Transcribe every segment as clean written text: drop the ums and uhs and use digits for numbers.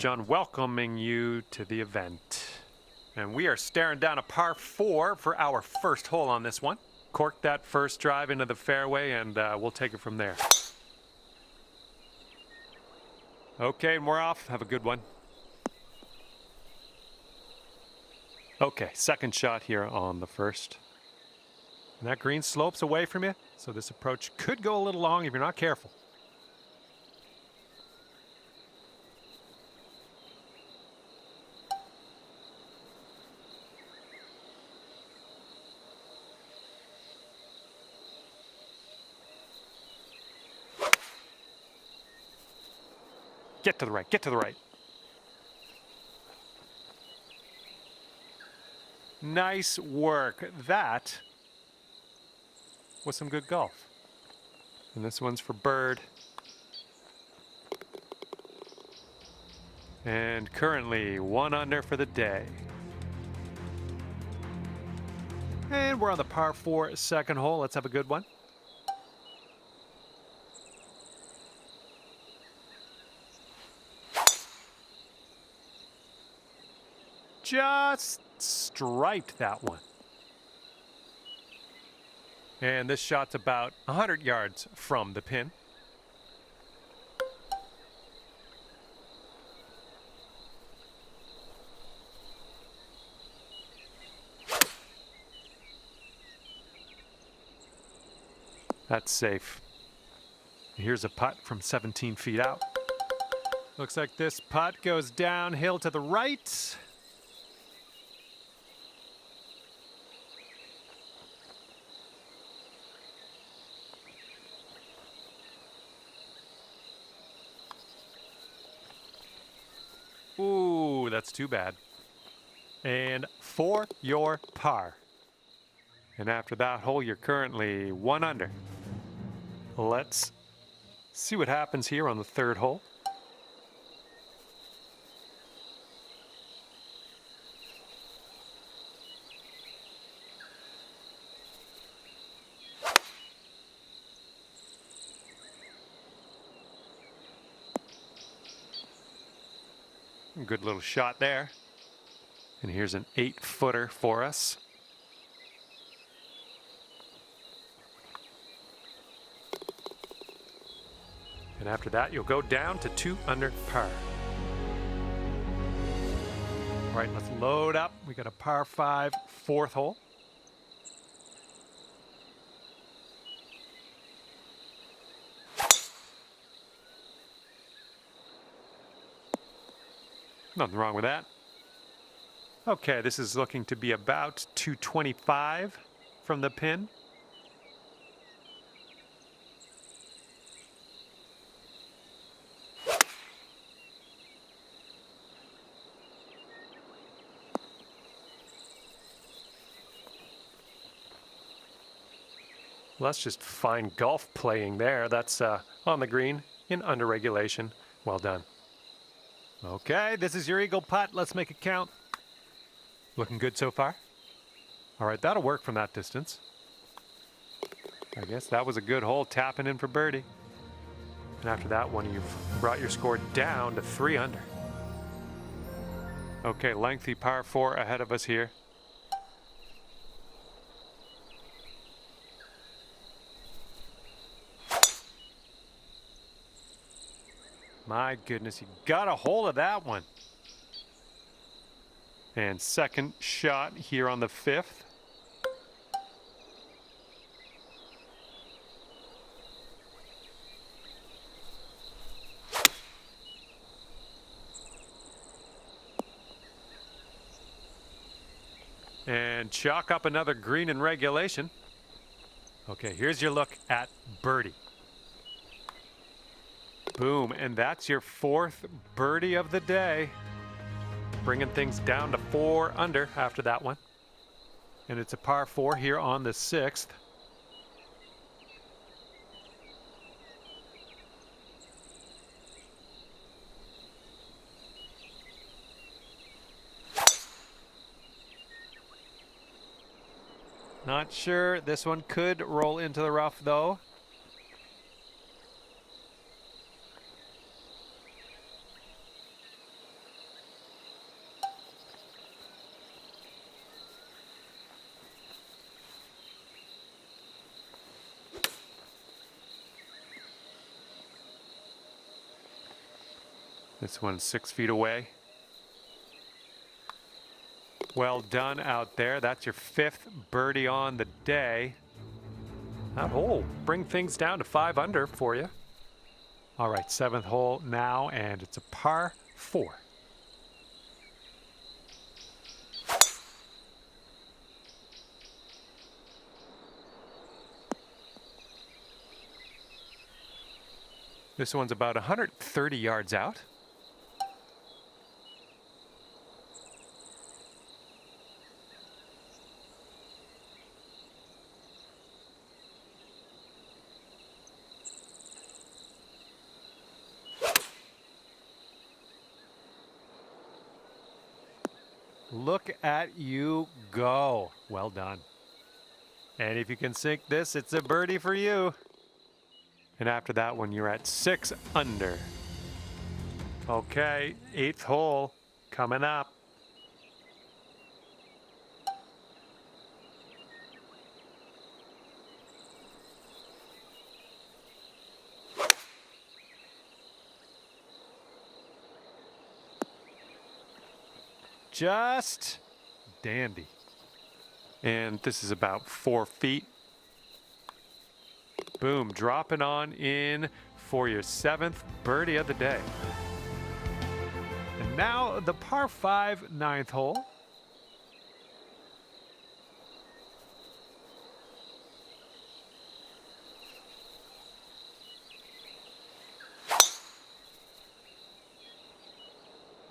John, welcoming you to the event. And we are staring down a par 4 for our first hole on this one. Cork that first drive into the fairway and we'll take it from there. Okay, and we're off. Have a good one. Okay, second shot here on the first. And that green slopes away from you, so this approach could go a little long if you're not careful. Get to the right, get to the right. Nice work. That was some good golf. And this one's for Bird. And currently 1 under for the day. And we're on the par 4 second hole. Let's have a good one. Just striped that one. And this shot's about 100 yards from the pin. That's safe. Here's a putt from 17 feet out. Looks like this putt goes downhill to the right. Ooh, that's too bad. And for your par. And after that hole, you're currently 1 under. Let's see what happens here on the third hole. Good little shot there. And here's an 8-footer for us. And after that, you'll go down to 2 under par. All right, let's load up. We got a par 5 fourth hole. Nothing wrong with that. Okay, this is looking to be about 225 from the pin. Well, that's just fine golf playing there. That's on the green in under regulation. Well done. Okay, this is your eagle putt. Let's make it count. Looking good so far. All right, that'll work from that distance. I guess that was a good hole tapping in for birdie. And after that one, you've brought your score down to 3 under. Okay, lengthy par 4 ahead of us here. My goodness, you got a hold of that one. And second shot here on the 5th. And chalk up another green in regulation. Okay, here's your look at birdie. Boom, and that's your 4th birdie of the day. Bringing things down to 4 under after that one. And it's a par 4 here on the 6th. Not sure. This one could roll into the rough though. This one's 6 feet away. Well done out there. That's your 5th birdie on the day. That hole bring things down to 5 under for you. All right, 7th hole now, and it's a par 4. This one's about 130 yards out. Look at you go. Well done. And if you can sink this, it's a birdie for you. And after that one, you're at 6 under. Okay, 8th hole coming up. Just dandy. And this is about 4 feet. Boom, dropping on in for your 7th birdie of the day. And now the par 5 9th hole.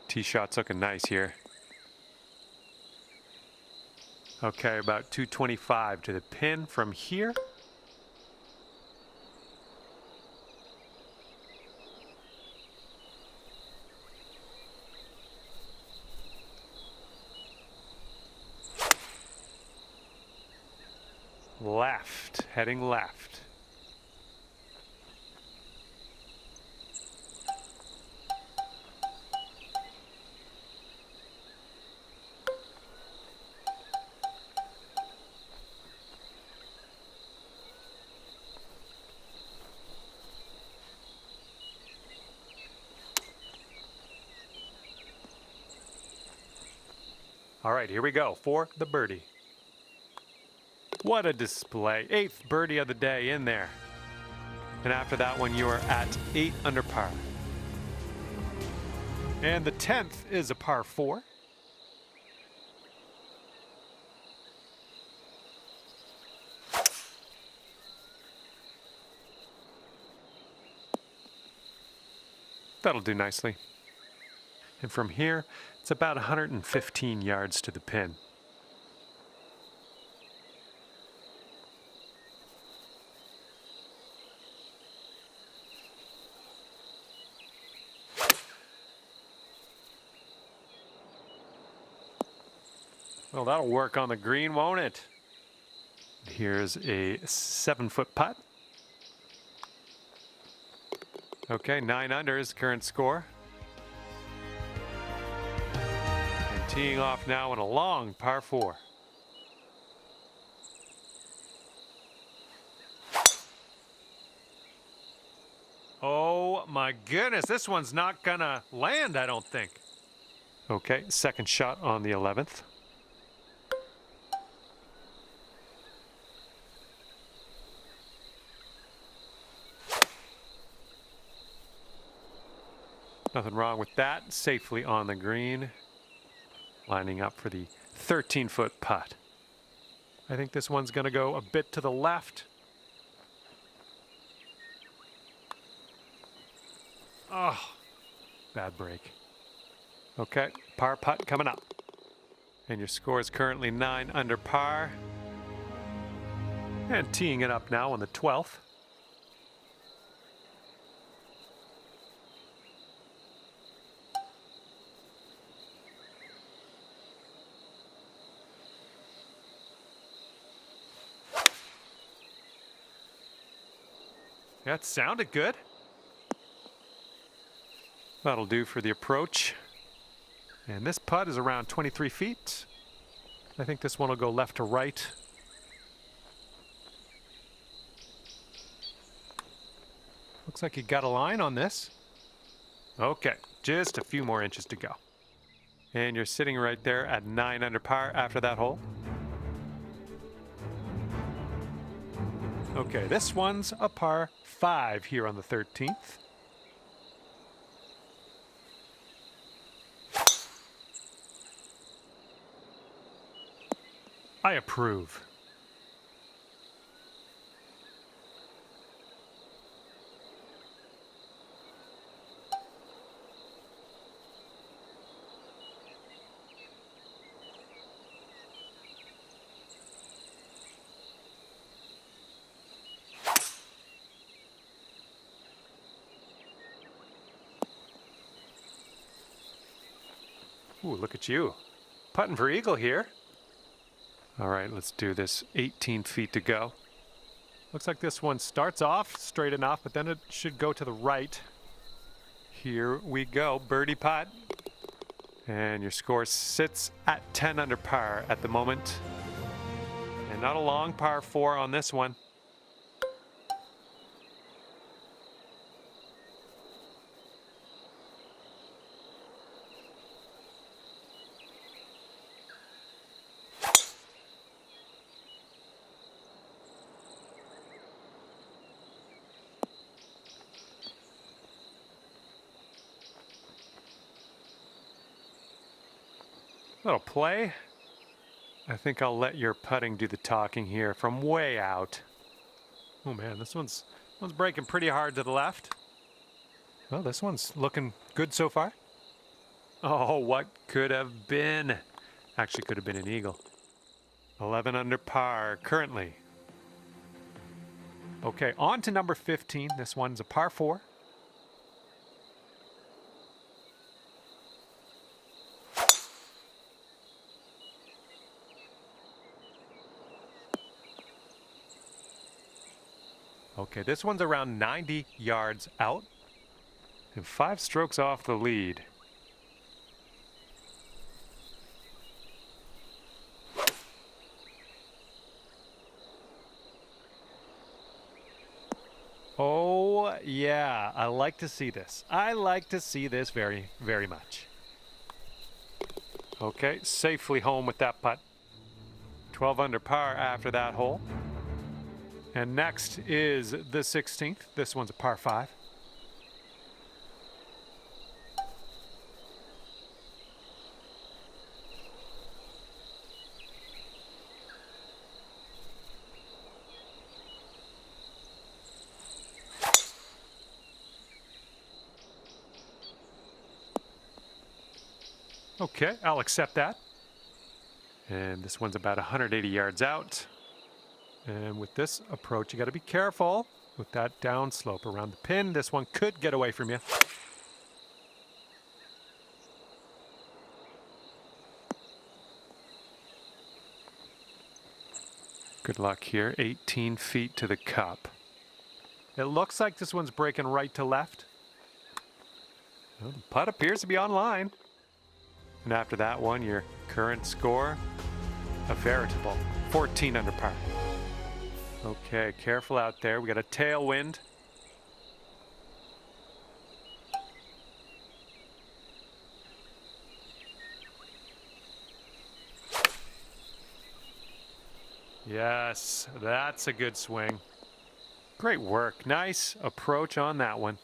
Tee shot's looking nice here. Okay, about 225 to the pin from here. Left, heading left. All right, here we go for the birdie. What a display. 8th birdie of the day in there. And after that one, you are at 8 under par. And the 10th is a par 4. That'll do nicely. And from here, it's about 115 yards to the pin. Well, that'll work on the green, won't it? Here's a 7-foot putt. Okay, 9 under is the current score. And teeing off now in a long par 4. Oh my goodness, this one's not gonna land, I don't think. Okay, second shot on the 11th. Nothing wrong with that. Safely on the green. Lining up for the 13-foot putt. I think this one's going to go a bit to the left. Oh, bad break. Okay, par putt coming up. And your score is currently 9 under par. And teeing it up now on the 12th. That sounded good. That'll do for the approach. And this putt is around 23 feet. I think this one will go left to right. Looks like you got a line on this. Okay, Just a few more inches to go. And you're sitting right there at 9 under par after that hole. Okay, this one's a par 5 here on the 13th. I approve. Ooh, look at you. Putting for eagle here. All right, let's do this. 18 feet to go. Looks like this one starts off straight enough, but then it should go to the right. Here we go, birdie putt. And your score sits at 10 under par at the moment. And not a long par 4 on this one. Little play. I think I'll let your putting do the talking here from way out. Oh man, this one's breaking pretty hard to the left. Well, this one's looking good so far. Oh, what could have been? Actually, could have been an eagle. 11 under par currently. Okay, on to number 15. This one's a par 4. Okay, this one's around 90 yards out and 5 strokes off the lead. Oh, yeah, I like to see this. I like to see this very, very much. Okay, safely home with that putt. 12 under par after that hole. And next is the 16th. This one's a par 5. Okay, I'll accept that. And this one's about 180 yards out. And with this approach, you got to be careful with that downslope around the pin. This one could get away from you. Good luck here. 18 feet to the cup. It looks like this one's breaking right to left. Well, the putt appears to be on line. And after that one, your current score, a veritable 14 under par. Okay, careful out there. We got a tailwind. Yes, that's a good swing. Great work. Nice approach on that one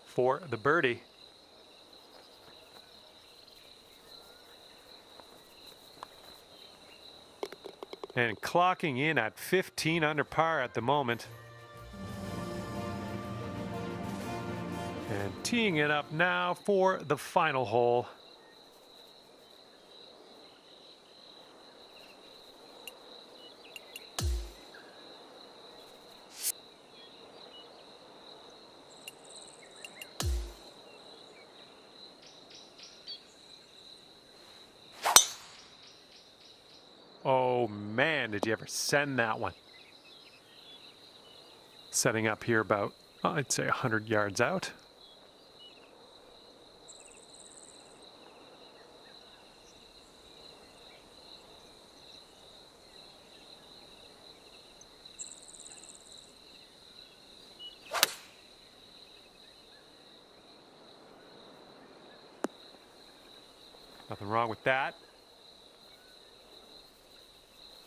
for the birdie. And clocking in at 15 under par at the moment. And teeing it up now for the final hole. Oh man, did you ever send that one? Setting up here about, I'd say 100 yards out. Nothing wrong with that.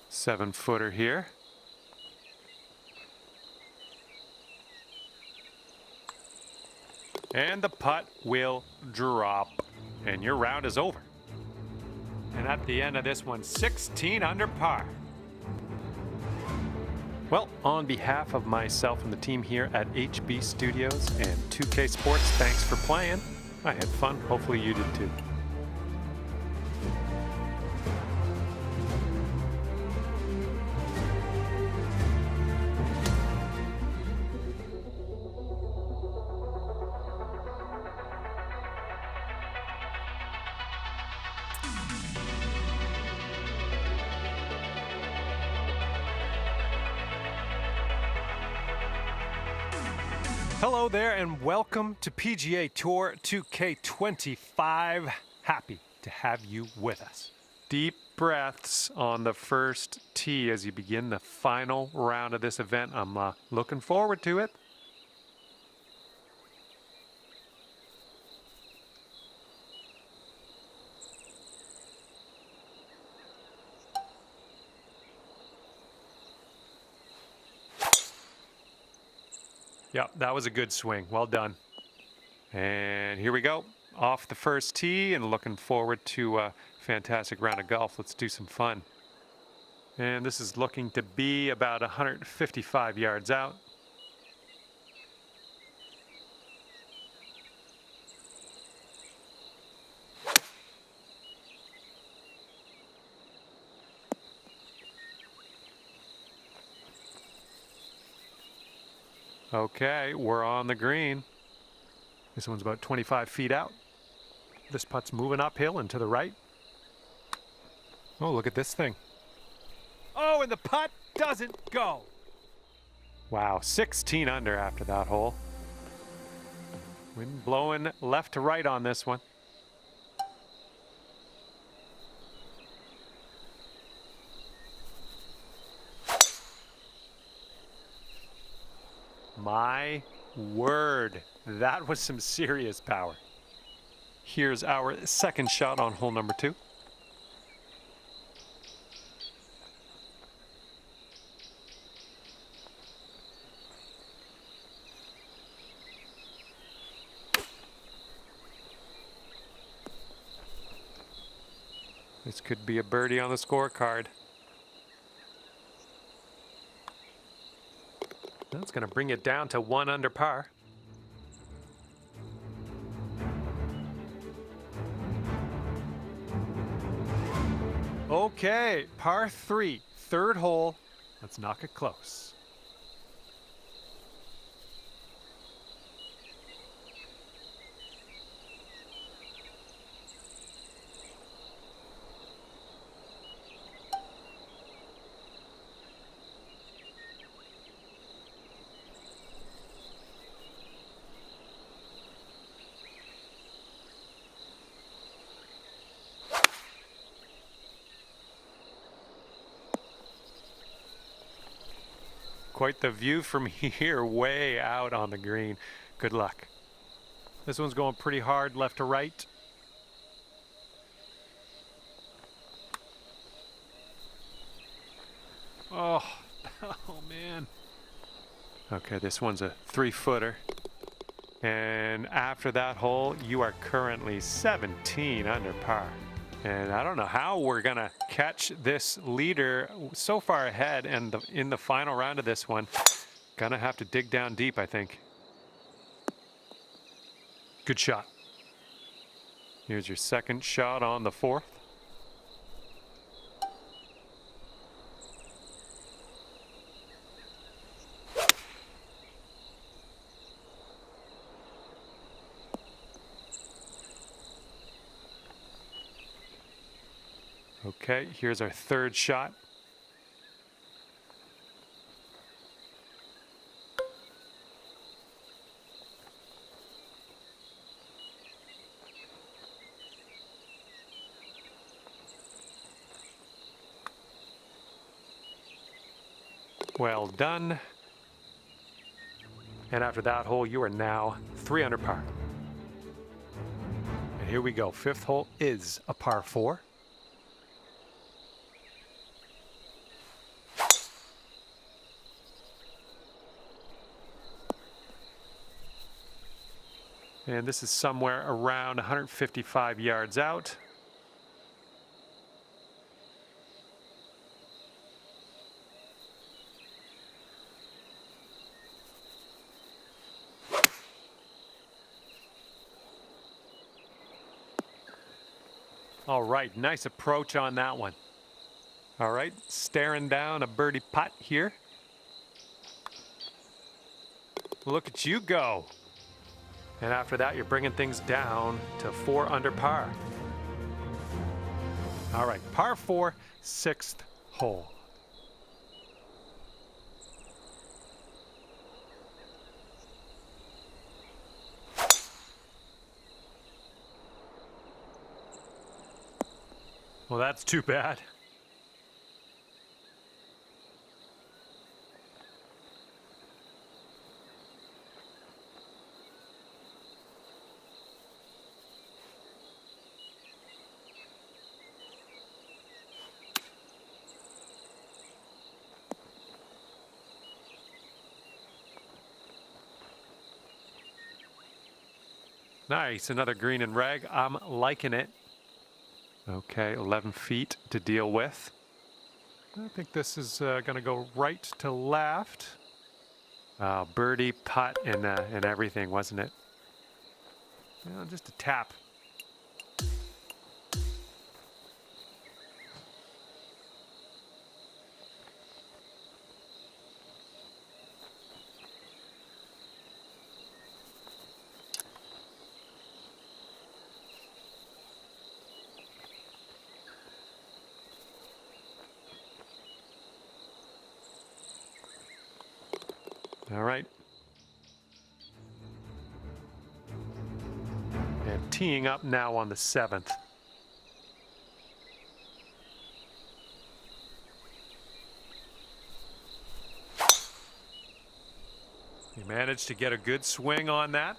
7-footer here. And the putt will drop. And your round is over. And at the end of this one, 16 under par. Well, on behalf of myself and the team here at HB Studios and 2K Sports, thanks for playing. I had fun. Hopefully you did too. Hello there and welcome to PGA Tour 2K25. Happy to have you with us. Deep breaths on the first tee as you begin the final round of this event. I'm looking forward to it. Yep, that was a good swing. Well done. And here we go. Off the first tee and looking forward to a fantastic round of golf. Let's do some fun. And this is looking to be about 155 yards out. Okay, we're on the green. This one's about 25 feet out. This putt's moving uphill and to the right. Oh, look at this thing. Oh, and the putt doesn't go. Wow, 16 under after that hole. Wind blowing left to right on this one. My word, that was some serious power. Here's our second shot on hole number 2. This could be a birdie on the scorecard. That's going to bring it down to 1 under par. Okay, par 3, third hole. Let's knock it close. Quite the view from here, way out on the green. Good luck. This one's going pretty hard left to right. Oh, oh man. Okay, this one's a 3-footer. And after that hole, you are currently 17 under par. And I don't know how we're going to catch this leader so far ahead and in the final round of this one. Gonna have to dig down deep, I think. Good shot. Here's your second shot on the 4th. Okay, here's our third shot. Well done. And after that hole, you are now 3 under par. Here we go. Fifth hole is a par 4. And this is somewhere around 155 yards out. All right, nice approach on that one. All right, staring down a birdie putt here. Look at you go. And after that, you're bringing things down to 4 under par. All right, par 4, 6th hole. Well, that's too bad. Nice, another green and rag. I'm liking it. Okay, 11 feet to deal with. I think this is going to go right to left. Birdie, putt, and everything, wasn't it? Just a tap. All right. And teeing up now on the 7th. He managed to get a good swing on that.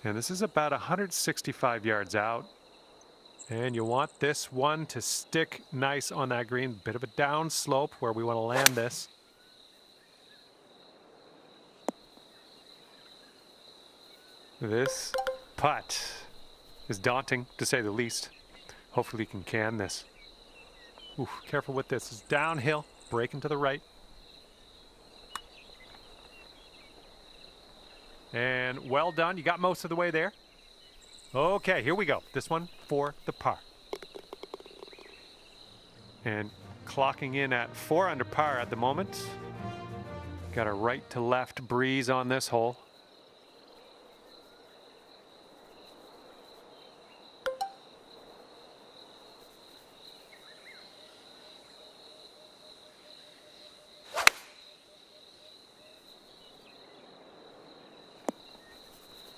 And this is about 165 yards out. And you want this one to stick nice on that green. Bit of a down slope where we want to land this. This putt is daunting, to say the least. Hopefully you can this. Oof, careful with this. It's downhill, breaking to the right. And well done. You got most of the way there. Okay, here we go. This one for the par. And clocking in at 4 under par at the moment. Got a right to left breeze on this hole.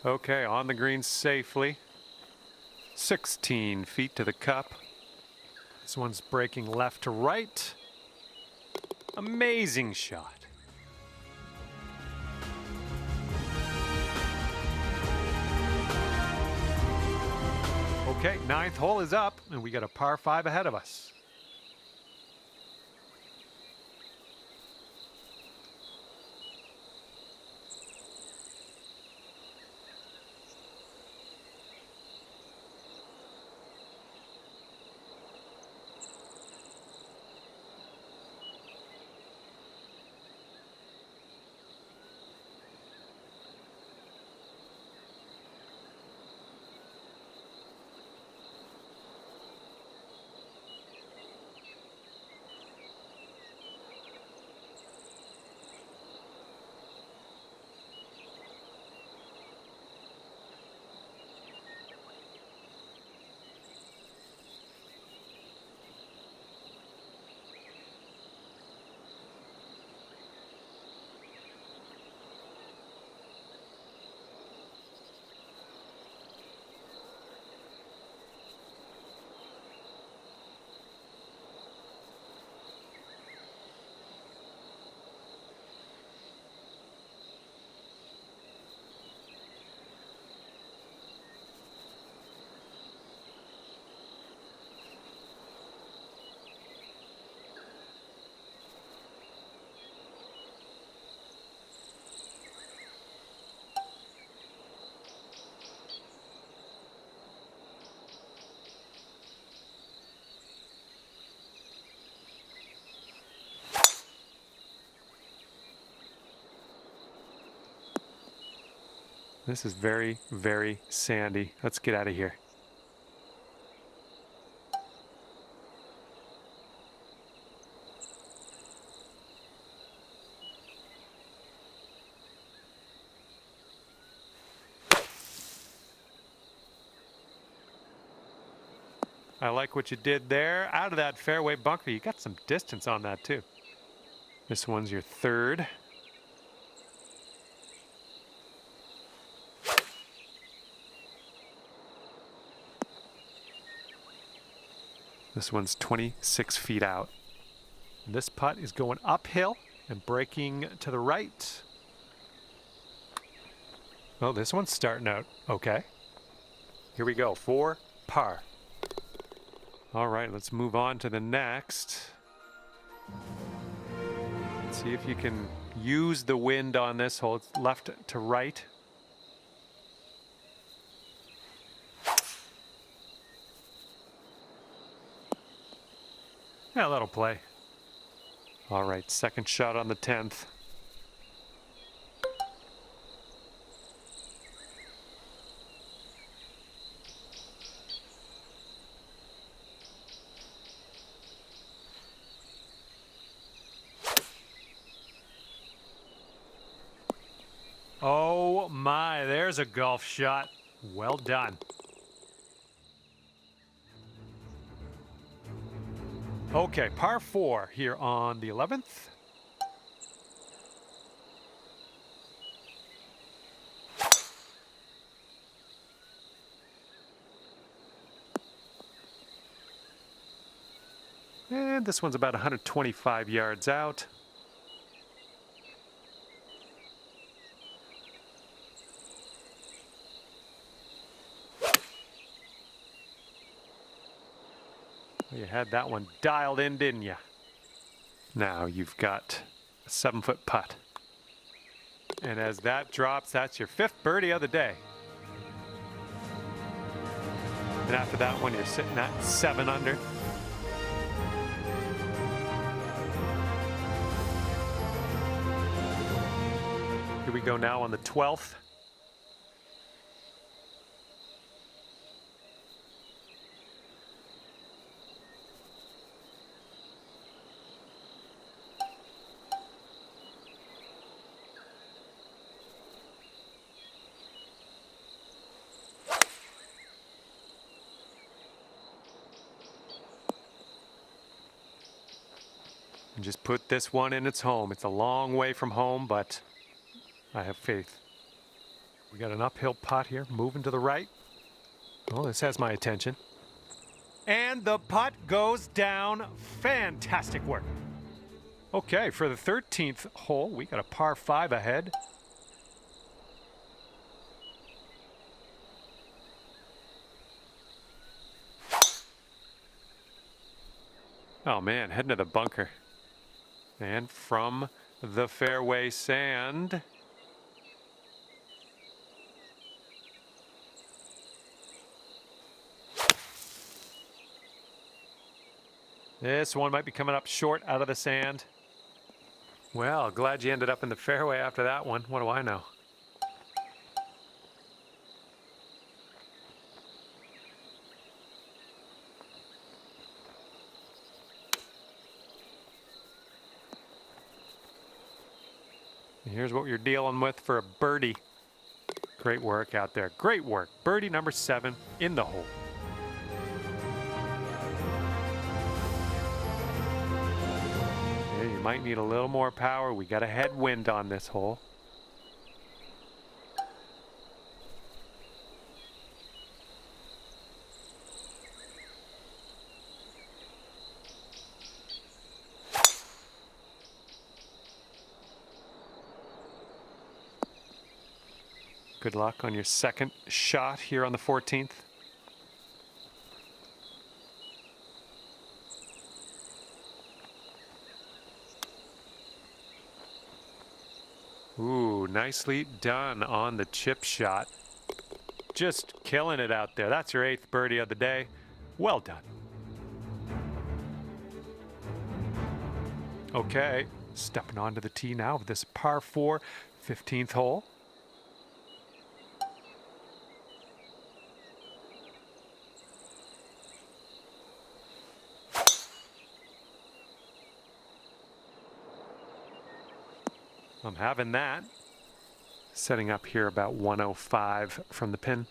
Okay, on the green safely. 16 feet to the cup. This one's breaking left to right. Amazing shot. Okay, 9th hole is up, and we got a par 5 ahead of us. This is very, very sandy. Let's get out of here. I like what you did there. Out of that fairway bunker, you got some distance on that too. This one's your third. This one's 26 feet out. And this putt is going uphill and breaking to the right. Oh, this one's starting out okay. Here we go, 4 par. All right, let's move on to the next. Let's see if you can use the wind on this hole. It's left to right. Yeah, that'll play. All right, second shot on the 10th. Oh my, there's a golf shot. Well done. Okay, par 4 here on the 11th. And this one's about 125 yards out. You had that one dialed in, didn't you? Now you've got a 7-foot putt. And as that drops, that's your 5th birdie of the day. And after that one, you're sitting at 7 under. Here we go now on the 12th. And just put this one in its home. It's a long way from home, but I have faith. We got an uphill putt here, moving to the right. Oh, this has my attention. And the putt goes down. Fantastic work. Okay, for the 13th hole, we got a par 5 ahead. Oh man, heading to the bunker. And from the fairway sand. This one might be coming up short out of the sand. Well, glad you ended up in the fairway after that one. What do I know? And here's what you're dealing with for a birdie. Great work out there. Great work. Birdie number 7 in the hole. Yeah, you might need a little more power. We got a headwind on this hole. Good luck on your second shot here on the 14th. Ooh, nicely done on the chip shot. Just killing it out there. That's your 8th birdie of the day. Well done. Okay, stepping onto the tee now of this par 4, 15th hole. I'm having that. Setting up here about 105 from the pin.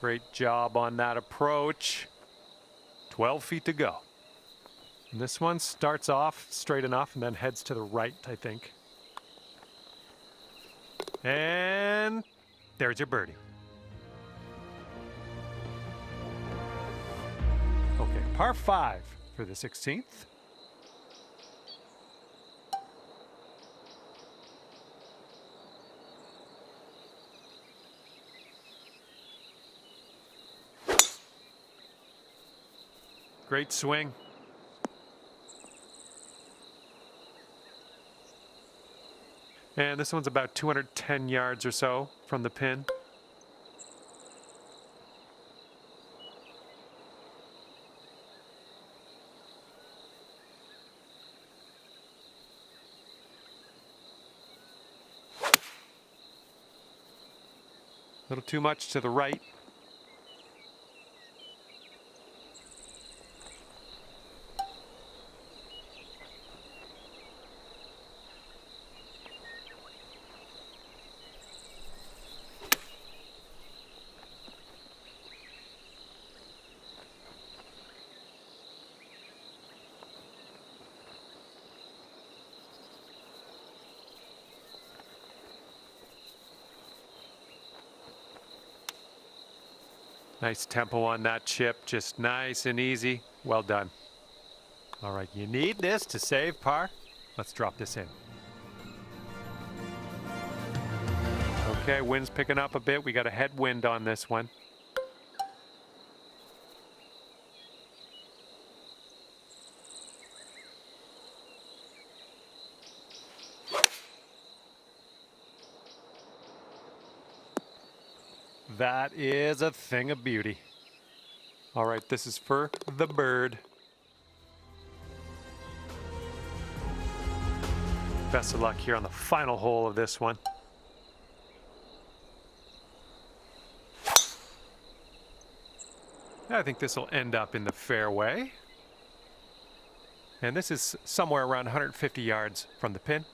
Great job on that approach. 12 feet to go. And this one starts off straight enough and then heads to the right, I think. And there's your birdie. Okay, par 5 for the 16th. Great swing. And this one's about 210 yards or so from the pin. A little too much to the right. Nice tempo on that chip, just nice and easy. Well done. All right, you need this to save par. Let's drop this in. Okay, wind's picking up a bit. We got a headwind on this one. That is a thing of beauty. All right, this is for the bird. Best of luck here on the final hole of this one. I think this will end up in the fairway. And this is somewhere around 150 yards from the pin.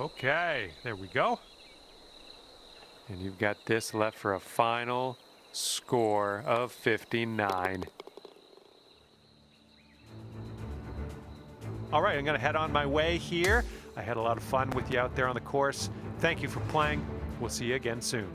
Okay, there we go. And you've got this left for a final score of 59. All right, I'm going to head on my way here. I had a lot of fun with you out there on the course. Thank you for playing. We'll see you again soon.